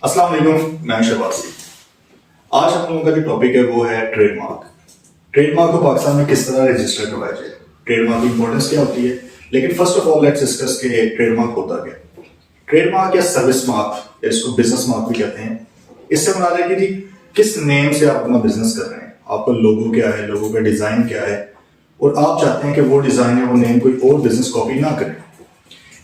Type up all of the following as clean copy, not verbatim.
अस्सलाम वालेकुम, मैं शहबाजी। आज हम लोगों का जो टॉपिक है वो है ट्रेडमार्क। ट्रेडमार्क को पाकिस्तान में किस तरह रजिस्टर करवाया जाए, ट्रेडमार्क की इंपॉर्टेंस क्या होती है। लेकिन first of all let's discuss के ट्रेडमार्क होता क्या। ट्रेडमार्क या सर्विस मार्क या इसको बिजनेस मार्क भी कहते हैं। इससे बना रहे कि जी किस नेम से आप अपना बिजनेस कर रहे हैं, आपका लोगो क्या है, लोगो का डिजाइन क्या है, और आप चाहते हैं कि वो डिजाइन या वो नेम कोई और बिजनेस कॉपी ना करे।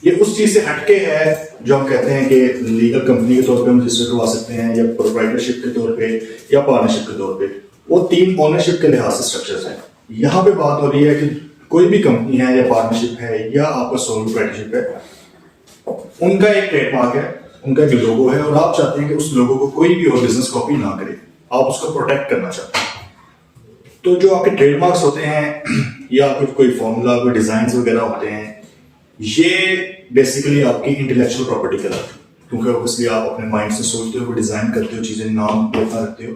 ये उस चीज से हटके है जो हम कहते हैं कि लीगल कंपनी के तौर पे हम रजिस्टर करवा सकते हैं या प्रोप्राइटरशिप के तौर पे या पार्टनरशिप के तौर पे। वो तीन ओनरशिप के लिहाज से स्ट्रक्चर्स हैं। यहाँ पे बात हो रही है कि कोई भी कंपनी है या पार्टनरशिप है या आपका सोल प्रोप्राइटरशिप है, उनका एक ट्रेडमार्क है, उनका जो लोगो है, और आप चाहते हैं कि उस लोगो को कोई भी और बिजनेस कॉपी ना करे, आप उसको प्रोटेक्ट करना चाहते हैं। तो जो आपके ट्रेडमार्क्स होते हैं या आपके कोई फॉर्मूला, कोई डिजाइन वगैरह होते हैं, ये बेसिकली आपकी इंटेलेक्चुअल प्रॉपर्टी कहलाती है। क्योंकि ऑब्वियसली आप अपने माइंड से सोचते हो, डिजाइन करते हो, चीजें नाम लिखा रखते हो,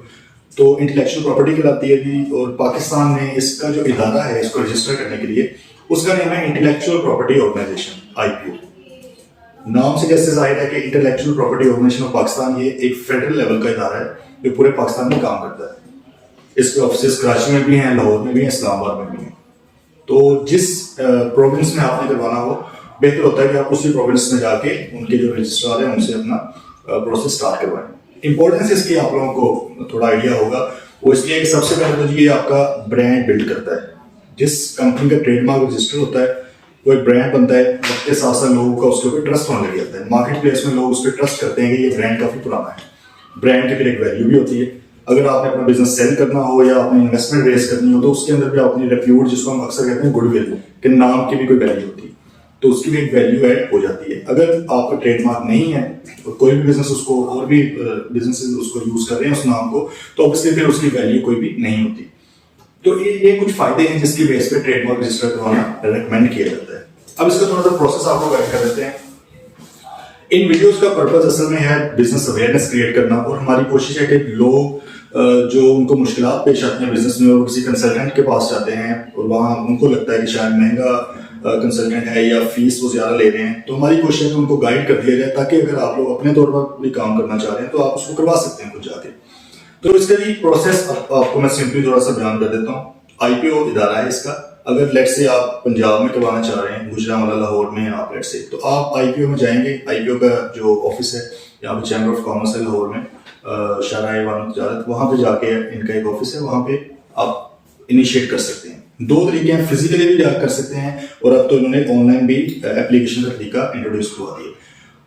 तो इंटेलेक्चुअल प्रॉपर्टी कहलाती है भी। और पाकिस्तान में इसका जो इदारा है इसको रजिस्टर करने के लिए, उसका नाम है इंटेलेक्चुअल प्रॉपर्टी ऑर्गेनाइजेशन, IPO। नाम से जैसे जाहिर है कि intellectual property organisation of Pakistan ये एक फेडरल लेवल का इदारा है जो पूरे पाकिस्तान में काम करता है। इसके ऑफिस कराची में भी हैं, लाहौर में भी हैं, इस्लामाबाद में भी हैं। तो जिस प्रोविंस में आपने करवाना हो, बेहतर होता है कि आप उसी प्रोविंस में जाके उनके जो रजिस्ट्रार हैं उनसे अपना प्रोसेस स्टार्ट करवाएं। इंपॉर्टेंस इसकी आप लोगों को थोड़ा आइडिया होगा, वो इसलिए कि सबसे पहले तो ये आपका ब्रांड बिल्ड करता है। जिस कंपनी का ट्रेडमार्क रजिस्टर होता है वो एक ब्रांड बनता है, वक्त के साथ साथ लोगों का उसके ऊपर ट्रस्ट होने लग जाता है। मार्केट प्लेस में लोग उस पर ट्रस्ट करते हैं कि ये ब्रांड काफी पुराना है। ब्रांड की फिर एक वैल्यू भी होती है। अगर आपने अपना बिजनेस सेल करना हो या अपनी इन्वेस्टमेंट रेस करनी हो, तो उसके अंदर भी अपनी रेप्यूट, जिसको हम अक्सर कहते हैं गुडविल, कि नाम की भी कोई वैल्यू होती है, तो उसकी भी एक वैल्यू ऐड हो जाती है। अगर आपका ट्रेडमार्क नहीं है और कोई भी बिजनेस उसको, और भी बिजनेसेस उसको यूज कर रहे हैं उस नाम को, तो ऑब्वियसली फिर उसकी वैल्यू कोई भी नहीं होती। तो ये कुछ फायदे हैं जिसकी बेस पे ट्रेडमार्क रजिस्टर करवाना रेकमेंड किया जाता है। अब इसका थोड़ा सा प्रोसेस आपको गाइड कर देते हैं। इन वीडियोस का पर्पस असल में है बिजनेस अवेयरनेस क्रिएट करना, और हमारी कोशिश है कि लोग जो उनको मुश्किलात पेश आती हैं बिजनेस में, और किसी कंसल्टेंट के पास जाते हैं और वहाँ उनको लगता है कि शायद महंगा कंसल्टेंट है या फीस वो ज्यादा ले रहे हैं, तो हमारी कोशिश है कि उनको गाइड कर दिया जाए, ताकि अगर आप लोग अपने तौर पर भी काम करना चाह रहे हैं तो आप उसको करवा सकते हैं खुद जाके। तो इसका भी प्रोसेस आपको मैं सिंपली थोड़ा सा बयान कर देता हूँ। IPO इदारा है इसका। अगर लेट्स से आप पंजाब में करवाना चाह रहे हैं, गुजरावाला लाहौर में आप लेट्स से, तो आप IPO में जाएंगे। IPO का जो ऑफिस है यहाँ पे चैम्बर ऑफ कॉमर्स है लाहौर में, शाहराह वाला तजारत, वहाँ पे जाके इनका एक ऑफिस है, वहाँ पे आप इनिशिएट कर सकते हैं। दो तरीके हैं, फिजिकली भी जा कर सकते हैं, और अब तो इन्होंने ऑनलाइन भी एप्लीकेशन का तरीका इंट्रोड्यूस करवा दिया।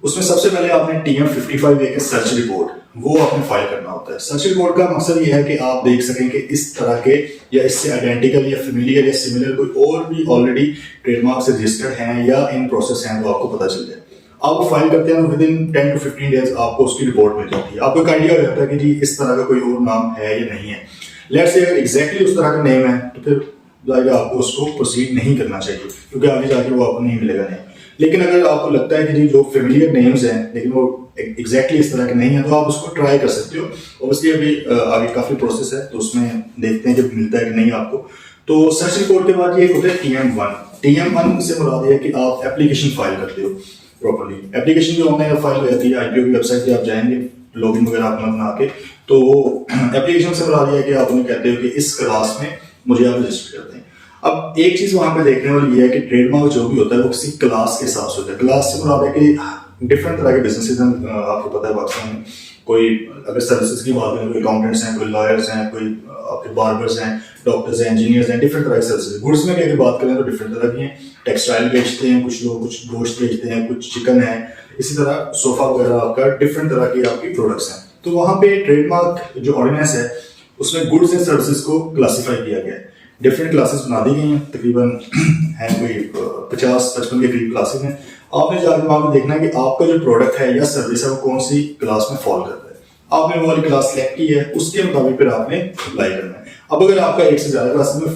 उसमें सबसे पहले आपने TM55A के सर्च रिपोर्ट वो आपने फाइल करना होता है। सर्च रिपोर्ट का मकसद ये है कि आप देख सकें कि इस तरह के या इससे आइडेंटिकल या फेमिलियर या सिमिलर कोई और भी ऑलरेडी ट्रेडमार्क से रजिस्टर्ड हैं या इन प्रोसेस हैं, तो आपको पता चल जाए। आप वो फाइल करते हैं, विद इन 10 to 15 डेज आपको उसकी रिपोर्ट मिल जाती है। आपको एक आइडिया हो जाता है कि जी इस तरह का कोई और नाम है या नहीं है। लेट्स से अगर एग्जैक्टली उस तरह का नेम है तो फिर जाएगा आपको उसको प्रोसीड नहीं करना चाहिए, क्योंकि आगे जाके वो आपको नहीं मिलेगा नहीं। लेकिन अगर आपको लगता है कि जी जो फेमिलियर नेम्स हैं लेकिन वो एग्जैक्टली इस तरह के नहीं है, तो आप उसको ट्राई कर सकते हो। ऑब्वियसली अभी आगे काफी प्रोसेस है, तो उसमें देखते हैं जब मिलता है कि नहीं आपको। तो सर्च रिपोर्ट के बाद ये होता है TM1। TM1 से मुराद है कि आप एप्लीकेशन फाइल करते हो प्रॉपर्ली। एप्लीकेशन भी ऑनलाइन फाइल हो जाती है, IPO की वेबसाइट पे आप जाएंगे, लॉगिन वगैरह अपना बना के, तो एप्लीकेशन से मुराद है कि आप उन्हें कहते हो कि इस क्लास में मुझे आप रजिस्टर करते हैं। अब एक चीज वहां पे देखने वाली ये है कि ट्रेडमार्क जो भी होता है वो किसी क्लास के हिसाब से होता है। क्लास से मुराद है कि डिफरेंट तरह के बिजनेसेस हैं, आपको पता है पाकिस्तान में। कोई अगर सर्विसेज की बात करें, कोई अकाउंटेंट्स हैं, कोई लॉयर्स हैं, कोई आपके बार्बर्स हैं, डॉक्टर्स हैं, इंजीनियर्स हैं, डिफरेंट तरह की सर्विसेज। गुड्स में अगर बात करें तो डिफरेंट तरह की हैं। टेक्सटाइल बेचते हैं कुछ लोग, कुछ गोश्त बेचते हैं, कुछ चिकन है, इसी तरह सोफा वगैरह आपका डिफरेंट तरह की आपकी प्रोडक्ट्स हैं। तो वहाँ पे ट्रेडमार्क जो ऑर्डिनेंस है उसमें गुड्स एंड सर्विसेज को क्लासीफाई किया गया है। डिफरेंट क्लासेस बना दी गई हैं, तकरीबन हैं कोई 50-55 के करीब क्लासेस हैं। आपने जाकर वहाँ पे देखना है कि आपका जो प्रोडक्ट है या सर्विस है वो कौन सी क्लास में फॉल करता है। आपने वो वाली क्लास सेलेक्ट की है, उसके मुताबिक फिर आपने अप्लाई करना है। अब अगर आपका एक से ज्यादा क्लास में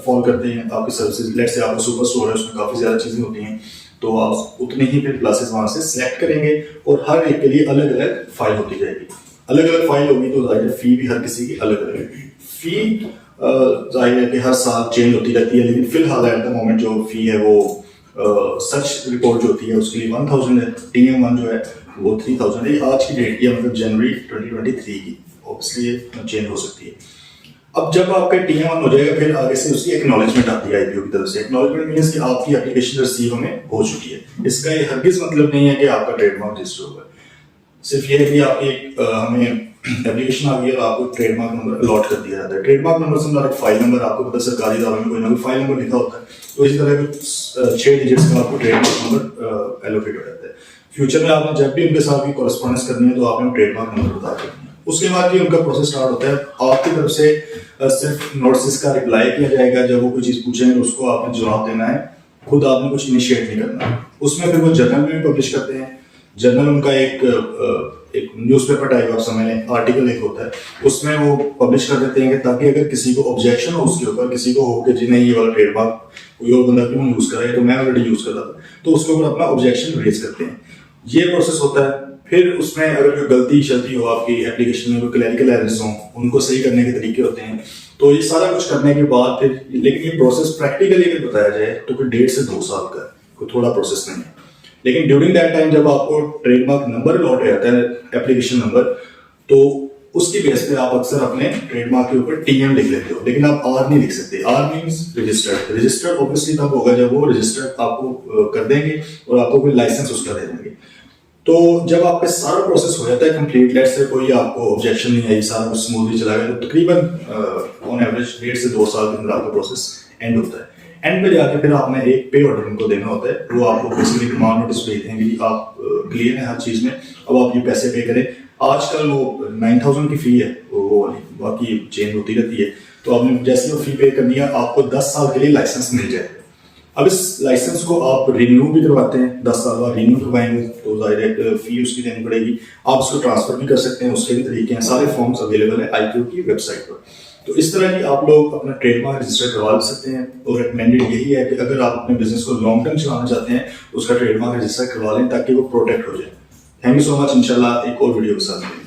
फॉल करते हैं आपकी सर्विसेज, लेट्स से आपका सुपर स्टोर है, उसमें काफी ज्यादा चीजें होती हैं, तो आप उतनी ही फिर क्लासेस वहां से सिलेक्ट करेंगे, और हर एक के लिए अलग अलग फाइल होती जाएगी। अलग अलग फाइल होगी तो जाहिर है फी भी हर किसी की अलग अलग है। फी जाहिर है कि हर साल चेंज होती रहती है, लेकिन फिलहाल एट द मोमेंट जो फी है वो सच रिपोर्ट जो होती है उसके लिए 1000 है, TM1 जो है वो 3000 है। आज की डेट की मतलब जनवरी 2023 की, ऑब्वियसली ये चेंज हो सकती है। अब जब आपका TM1 हो जाएगा फिर आगे से उसकी एक्नॉलेजमेंट आती है IPO की तरफ से। एक्नॉलेजमेंट मीन्स कि आपकी एप्लीकेशन रिसीव हमें हो चुकी है। इसका ये हरगिज मतलब नहीं है कि आपका ट्रेडमार्क रजिस्टर होगा, सिर्फ ये है कि आपकी हमें एप्लीकेशन आ गई है और आपको ट्रेडमार्क नंबर अलॉट कर दिया जाता है। ट्रेडमार्क नंबर से हमारा फाइल नंबर, आपको पता सरकारी दावे में कोई ना कोई फाइल नंबर लिखा होता है, तो इसी तरह 6 डिजिट्स का आपको ट्रेडमार्क नंबर एलोकेट हो जाता है। फ्यूचर में आपने जब भी उनके साथ कॉरेस्पॉन्डेंस करनी है तो आपने ट्रेडमार्क नंबर बता देना है। उसके बाद ही उनका प्रोसेस स्टार्ट होता है। आपकी तरफ से सिर्फ नोटिस का रिप्लाई किया जाएगा, जब वो कोई चीज़ पूछेंगे उसको आपने जवाब देना है, खुद आपने कुछ इनिशिएट नहीं करना। उसमें फिर वो जर्नल में भी पब्लिश करते हैं। जर्नल उनका एक न्यूज़पेपर टाइप आप समझ लें, आर्टिकल एक होता है, उसमें वो पब्लिश कर देते हैं कि ताकि अगर किसी को ऑब्जेक्शन हो उसके ऊपर, किसी को हो कि जी नहीं ये वाला ट्रेडमार्क कोई और बंदा क्यों यूज़ कर रहा है, तो मैं ऑलरेडी यूज़ कर रहा था, तो उसके ऊपर अपना ऑब्जेक्शन रेज करते हैं। ये प्रोसेस होता है। फिर उसमें अगर कोई गलती शलती हो आपकी एप्लीकेशन में, कोई क्लैरिकल एरर्स हों, उनको सही करने के तरीके होते हैं। तो ये सारा कुछ करने के बाद फिर, लेकिन ये प्रोसेस प्रैक्टिकली अगर बताया जाए तो कोई 1.5 से 2 साल का कोई थोड़ा प्रोसेस नहीं है। लेकिन ड्यूरिंग दैट टाइम जब आपको ट्रेडमार्क नंबर अलॉट हो जाता है, एप्लीकेशन नंबर, तो उसकी बेस पे आप अक्सर अपने ट्रेडमार्क के ऊपर TM लिख लेते हो, लेकिन आप R नहीं लिख सकते। R means registered. Registered obviously तब होगा जब वो रजिस्टर्ड आपको कर देंगे और आपको कोई लाइसेंस उसका दे देंगे। तो जब आपका सारा प्रोसेस हो जाता है कंप्लीट, लेट से कोई आपको ऑब्जेक्शन नहीं आई, सारा कुछ स्मूथली चला गया, तो तकरीबन ऑन एवरेज 1.5 से 2 साल के अंदर आपका प्रोसेस एंड होता है। एंड पे जाके फिर आपने एक पे ऑर्डर उनको देना होता है, वो आपको बेसिकली डिमांड नोटिस भेजते हैं कि आप क्लियर हैं हर चीज़ में, अब आप ये पैसे पे करें। आजकल वो 9000 की फ़ी है वो वाली, बाकी चेंज होती रहती है। तो आपने जैसे वो फ़ी पे कर दिया, आपको 10 साल के लिए लाइसेंस मिल जाए। अब इस लाइसेंस को आप रिन्यू भी करवाते हैं, 10 साल बाद रिन्यू करवाएंगे तो डायरेक्ट फ़ी उसकी देनी पड़ेगी। आप उसको ट्रांसफ़र भी कर सकते हैं, उसके भी तरीके हैं, सारे फॉर्म्स अवेलेबल है IPO की वेबसाइट पर। तो इस तरह की आप लोग अपना ट्रेडमार्क रजिस्टर करवा सकते हैं। और रिकमेंडेड यही है कि अगर आप अपने बिजनेस को लॉन्ग टर्म चलाना चाहते हैं तो उसका ट्रेडमार्क रजिस्टर करवा लें ताकि वो प्रोटेक्ट हो जाए। Thank you so much. इंशाल्लाह एक और वीडियो के साथ।